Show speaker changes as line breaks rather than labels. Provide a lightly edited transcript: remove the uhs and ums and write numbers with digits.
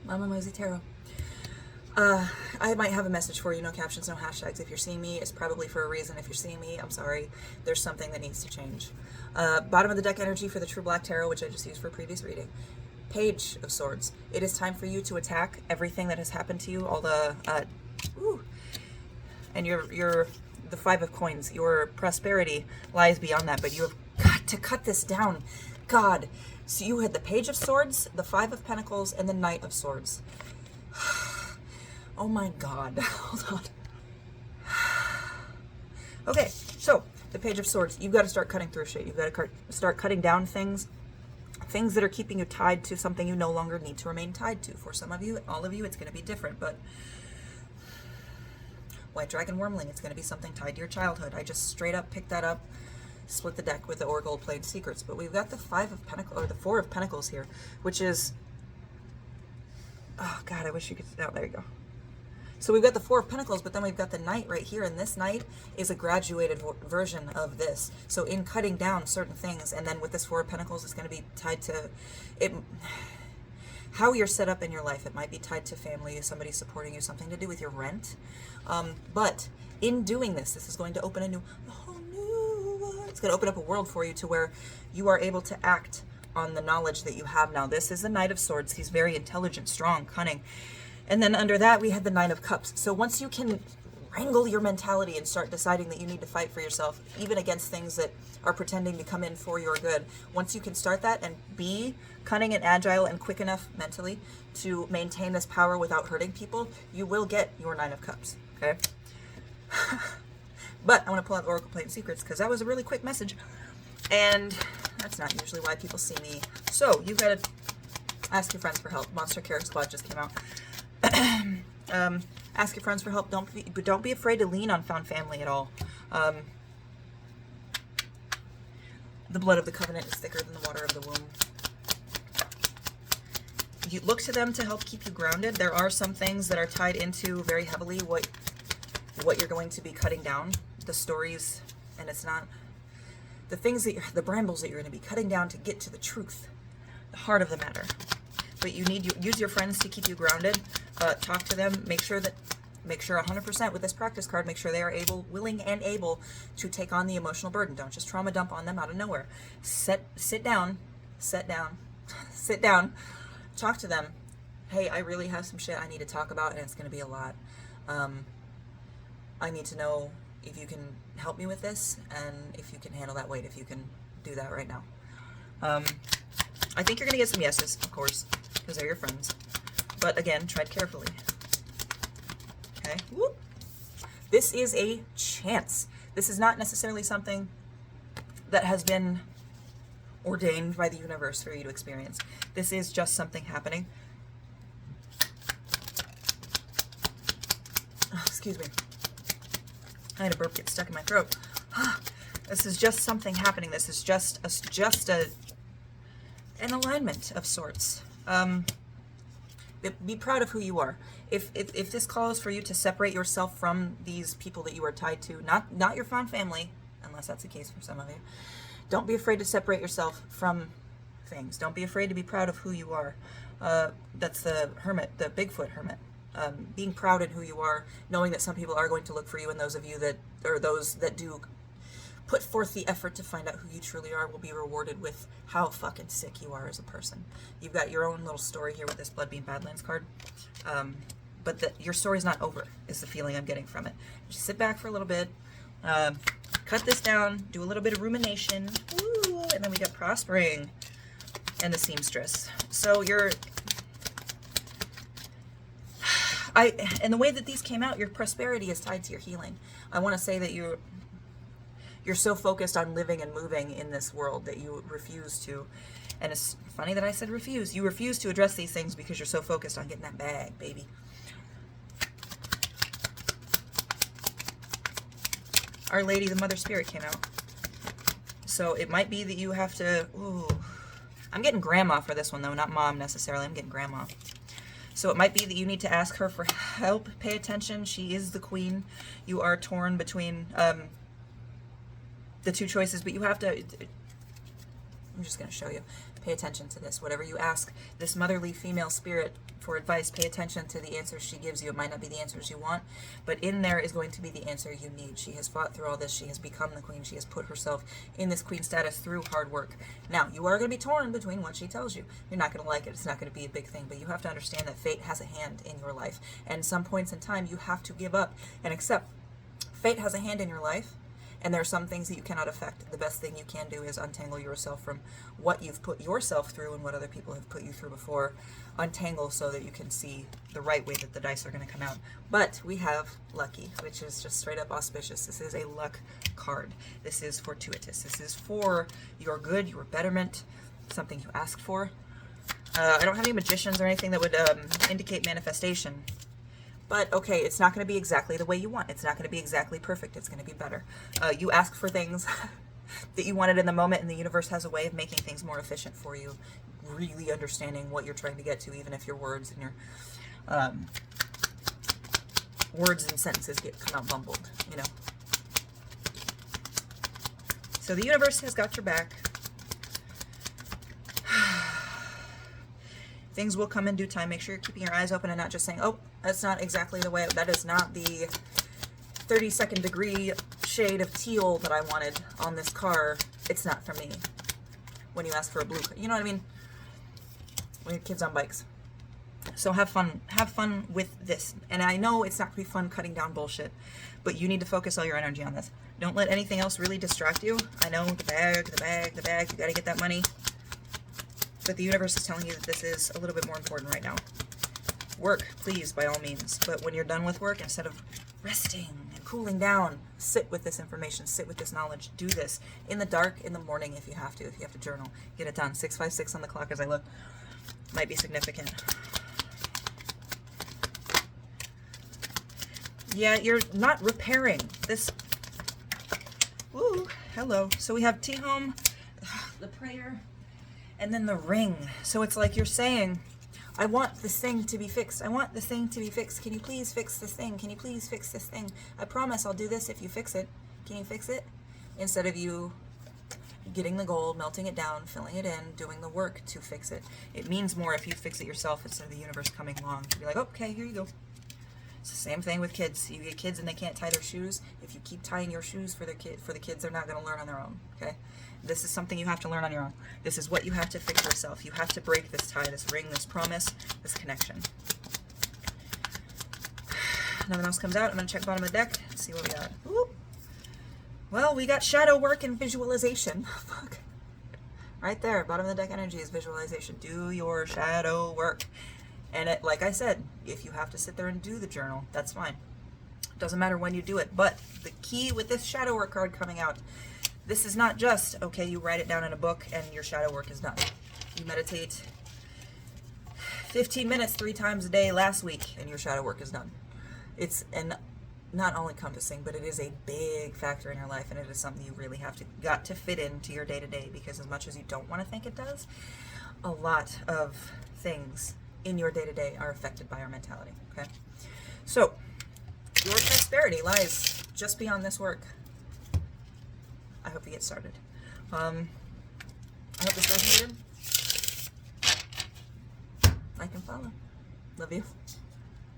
Mama Mosey Tarot. I might have a message for you. No captions, no hashtags. If you're seeing me, it's probably for a reason. If you're seeing me, I'm sorry. There's something that needs to change. Bottom of the deck energy for the True Black Tarot, which I just used for previous reading. Page of Swords. It is time for you to attack everything that has happened to you. All the and your the Five of Coins. Your prosperity lies beyond that, but you have got to cut this down. God. So you had the Page of Swords, the Five of Pentacles, and the Knight of Swords. Oh my God. Hold on. Okay, so the Page of Swords. You've got to start cutting through shit. You've got to start cutting down things that are keeping you tied to something you no longer need to remain tied to. For some of you, all of you, it's going to be different, but White Dragon Wormling, it's going to be something tied to your childhood. I just straight up picked that up, split the deck with the Oracle of Plain Secrets, but we've got the Five of Pentacles, or the Four of Pentacles here, which is, oh God, I wish you could, oh, there you go. So we've got the Four of Pentacles, but then we've got the Knight right here, and this Knight is a graduated version of this. So in cutting down certain things, and then with this Four of Pentacles, it's going to be tied to it, how you're set up in your life. It might be tied to family, somebody supporting you, something to do with your rent. But in doing this, this is going to open a whole new world. It's going to open up a world for you to where you are able to act on the knowledge that you have now. This is the Knight of Swords. He's very intelligent, strong, cunning. And then under that, we had the Nine of Cups. So once you can wrangle your mentality and start deciding that you need to fight for yourself, even against things that are pretending to come in for your good, once you can start that and be cunning and agile and quick enough mentally to maintain this power without hurting people, you will get your Nine of Cups, okay? But I want to pull out Oracle Plain Secrets because that was a really quick message. And that's not usually why people see me. So you've got to ask your friends for help. Monster Care Squad just came out. Ask your friends for help. Don't be afraid to lean on found family at all. The blood of the covenant is thicker than the water of the womb. You look to them to help keep you grounded. There are some things that are tied into very heavily what you're going to be cutting down. The stories, and it's not the things that the brambles that you're going to be cutting down to get to the truth, the heart of the matter. But you need to use your friends to keep you grounded. Talk to them. Make sure 100% with this practice card, make sure they are willing and able to take on the emotional burden. Don't just trauma dump on them out of nowhere. Sit down, talk to them. Hey, I really have some shit I need to talk about, and it's going to be a lot. I need to know if you can help me with this, and if you can handle that weight, if you can do that right now. I think you're going to get some yeses, of course, because they're your friends. But again, tread carefully. Okay? Whoop. This is a chance. This is not necessarily something that has been ordained by the universe for you to experience. This is just something happening. Oh, excuse me. I had a burp get stuck in my throat. This is just something happening. This is just an alignment of sorts. Be proud of who you are. If this calls for you to separate yourself from these people that you are tied to, not your found family, unless that's the case for some of you, don't be afraid to separate yourself from things. Don't be afraid to be proud of who you are. That's the hermit, the Bigfoot hermit. Being proud in who you are, knowing that some people are going to look for you, and those of you that, or those that do put forth the effort to find out who you truly are, will be rewarded with how fucking sick you are as a person. You've got your own little story here with this Bloodbeam Badlands card. But your story's not over, is the feeling I'm getting from it. Just sit back for a little bit, cut this down, do a little bit of rumination, woo, and then we got Prospering and the Seamstress. So and the way that these came out, your prosperity is tied to your healing. I want to say that you're so focused on living and moving in this world that you refuse to, and it's funny that I said refuse. You refuse to address these things because you're so focused on getting that bag, baby. Our Lady, the Mother Spirit, came out. So it might be that you have to, ooh, I'm getting grandma for this one though, not mom necessarily, I'm getting grandma. So it might be that you need to ask her for help, pay attention. She is the queen. You are torn between the two choices, but you have to, I'm just going to show you. Pay attention to this. Whatever you ask this motherly female spirit for advice, pay attention to the answers she gives you. It might not be the answers you want, but in there is going to be the answer you need. She has fought through all this. She has become the queen. She has put herself in this queen status through hard work. Now, you are going to be torn between what she tells you. You're not going to like it. It's not going to be a big thing, but you have to understand that fate has a hand in your life. And some points in time, you have to give up and accept fate has a hand in your life. And there are some things that you cannot affect. The best thing you can do is untangle yourself from what you've put yourself through and what other people have put you through before. Untangle so that you can see the right way that the dice are going to come out. But we have lucky, which is just straight up auspicious. This is a luck card. This is fortuitous. This is for your good, your betterment, something you asked for. I don't have any magicians or anything that would indicate manifestation. But, okay, it's not going to be exactly the way you want. It's not going to be exactly perfect. It's going to be better. You ask for things that you wanted in the moment, and the universe has a way of making things more efficient for you. Really understanding what you're trying to get to, even if your words and your words and sentences come out bumbled, you know. So the universe has got your back. Things will come in due time. Make sure you're keeping your eyes open and not just saying, oh, that's not exactly the way, that is not the 32nd degree shade of teal that I wanted on this car. It's not for me. When you ask for a blue car, you know what I mean? When your kids on bikes. So have fun with this. And I know it's not going to be fun cutting down bullshit, but you need to focus all your energy on this. Don't let anything else really distract you. I know the bag, you got to get that money. But the universe is telling you that this is a little bit more important right now. Work, please, by all means. But when you're done with work, instead of resting and cooling down, sit with this information, sit with this knowledge, do this in the dark, in the morning if you have to journal, get it done. 656 on the clock as I look. Might be significant. Yeah, you're not repairing this. Ooh, hello. So we have T-Home, the prayer, and then the ring. So it's like you're saying, I want this thing to be fixed. I want this thing to be fixed. Can you please fix this thing? Can you please fix this thing? I promise I'll do this if you fix it. Can you fix it? Instead of you getting the gold, melting it down, filling it in, doing the work to fix it. It means more if you fix it yourself instead of the universe coming along to be like, okay, here you go. It's the same thing with kids. You get kids and they can't tie their shoes. If you keep tying your shoes for the kids, they're not going to learn on their own. Okay, this is something you have to learn on your own. This is what you have to fix yourself. You have to break this tie, this ring, this promise, this connection. Nothing else comes out. I'm going to check bottom of the deck and see what we got. Whoop. Well, we got shadow work and visualization. Fuck. Right there, bottom of the deck energy is visualization. Do your shadow work. And it, like I said, if you have to sit there and do the journal, that's fine. Doesn't matter when you do it. But the key with this shadow work card coming out, this is not just, okay, you write it down in a book and your shadow work is done. You meditate 15 minutes 3 times a day last week and your shadow work is done. It's not all encompassing, but it is a big factor in your life, and it is something you really got to fit into your day-to-day, because as much as you don't want to think it does, a lot of things in your day-to-day are affected by our mentality. Okay, so your prosperity lies just beyond this work. I hope you get started. I hope this resonated. Like and follow. Love you.